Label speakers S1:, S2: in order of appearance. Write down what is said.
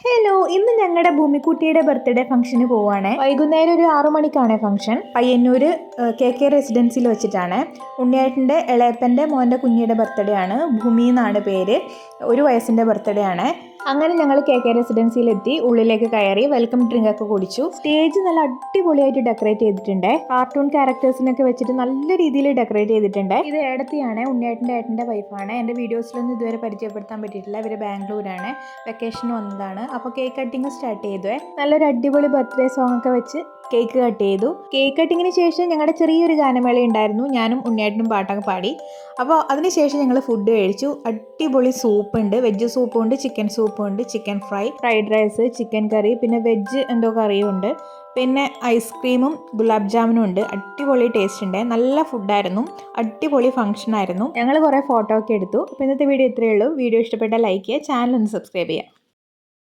S1: Hello, ഇന്ന് ഞങ്ങളുടെ ഭൂമിക്കുട്ടിയുടെ birthday ഫംഗ്ഷന് പോവാണ്. വൈകുന്നേരം ഒരു 6 മണിക്കാണ് ഫംഗ്ഷൻ. പയ്യന്നൂര് KK റെസിഡൻസിൽ വെച്ചിട്ടാണ്. ഉണ്ണിയേട്ടൻ്റെ ഇളയപ്പൻ്റെ മോൻ്റെ കുഞ്ഞിയുടെ ബർത്ത്ഡേ ആണ്. ഭൂമി എന്നാണ് പേര്. 1 വയസ്സിൻ്റെ ബർത്ത്ഡേ ആണ്. അങ്ങനെ ഞങ്ങൾ KK റെസിഡൻസിയിലെത്തി. ഉള്ളിലേക്ക് കയറി വെൽക്കം ഡ്രിങ്ക് ഒക്കെ കുടിച്ചു. സ്റ്റേജ് നല്ല അടിപൊളിയായിട്ട് ഡെക്കറേറ്റ് ചെയ്തിട്ടുണ്ട്. കാർട്ടൂൺ ക്യാരക്ടേഴ്സിനൊക്കെ വെച്ചിട്ട് നല്ല രീതിയിൽ ഡെക്കറേറ്റ് ചെയ്തിട്ടുണ്ട്. ഇത് ഏടത്തിയാണ്, ഉണ്ണിയേട്ടൻ്റെ ഏട്ടൻ്റെ വൈഫാണ്. എൻ്റെ വീഡിയോസിലൊന്നും ഇതുവരെ പരിചയപ്പെടുത്താൻ പറ്റിയിട്ടില്ല. ഇവർ ബാംഗ്ലൂരാണ്, വെക്കേഷൻ വന്നതാണ്. അപ്പോൾ കേക്ക് കട്ടിങ് സ്റ്റാർട്ട് ചെയ്തു. നല്ലൊരു അടിപൊളി ബർത്ത്ഡേ സോങ് ഒക്കെ വെച്ച് കേക്ക് കട്ട് ചെയ്തു. കേക്ക് കട്ടിങ്ങിന് ശേഷം ഞങ്ങളുടെ ചെറിയൊരു ഗാനമേള ഉണ്ടായിരുന്നു. ഞാനും ഉണ്ണിയേട്ടനും പാട്ടൊക്കെ പാടി. അപ്പോൾ അതിനുശേഷം ഞങ്ങൾ ഫുഡ് കഴിച്ചു. അടിപൊളി സൂപ്പ് ഉണ്ട്, വെജ് സൂപ്പും ഉണ്ട്, ചിക്കൻ സൂപ്പും ഉണ്ട്, chicken fry, fried rice, chicken curry, പിന്നെ വെജ് എന്തോ കറിയും ഉണ്ട്, പിന്നെ ഐസ്ക്രീമും ഗുലാബ് ജാമുനും ഉണ്ട്. അടിപൊളി ടേസ്റ്റ് ഉണ്ട്, നല്ല ഫുഡായിരുന്നു, അടിപൊളി ഫംഗ്ഷൻ ആയിരുന്നു. ഞങ്ങൾ കുറേ ഫോട്ടോ ഒക്കെ എടുത്തു. അപ്പോൾ ഇന്നത്തെ വീഡിയോ ഇത്രയേ ഉള്ളൂ. വീഡിയോ ഇഷ്ടപ്പെട്ടാൽ ലൈക്ക് ചെയ്യുക, ചാനൽ ഒന്ന് സബ്സ്ക്രൈബ് ചെയ്യുക.